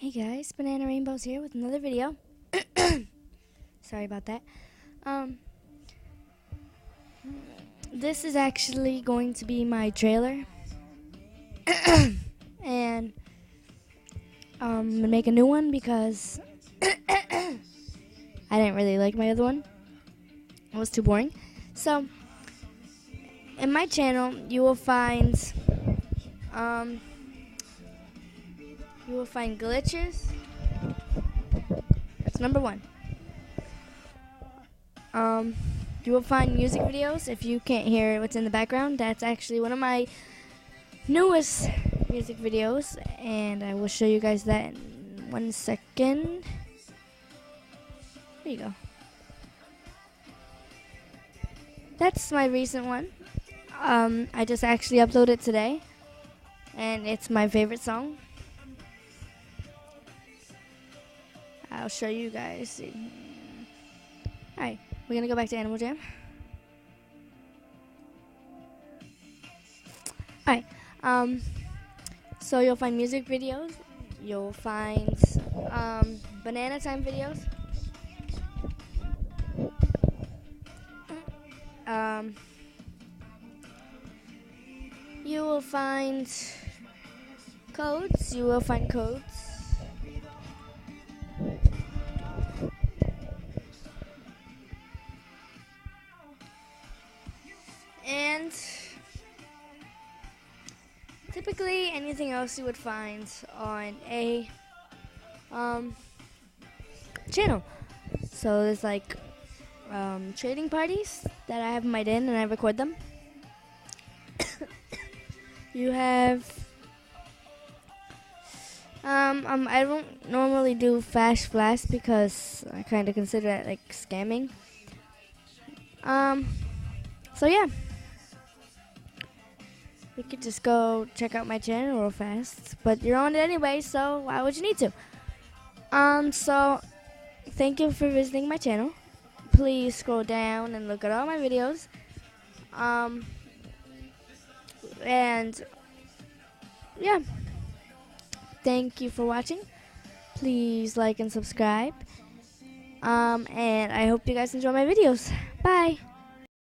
Hey guys, Banana Rainbows here with another video. Sorry about that. This is actually going to be my trailer. And I'm gonna make a new one because I didn't really like my other one. It was too boring. So in my channel you will find glitches. That's number one. You will find music videos. If you can't hear what's in the background, that's actually one of my newest music videos, and I will show you guys that in 1 second. There you go. That's my recent one. I just actually uploaded today, and it's my favorite song. I'll show you guys. Alright, we're gonna go back to Animal Jam. Alright, so you'll find music videos, you'll find banana time videos, you will find codes, and typically anything else you would find on a channel. So there's like trading parties that I have in my den and I record them. You have I don't normally do flash flash because I kind of consider that like scamming. So yeah, you could just go check out my channel real fast, but you're on it anyway, so why would you need to? So thank you for visiting my channel. Please scroll down and look at all my videos. And yeah, thank you for watching. Please like and subscribe. And I hope you guys enjoy my videos. Bye.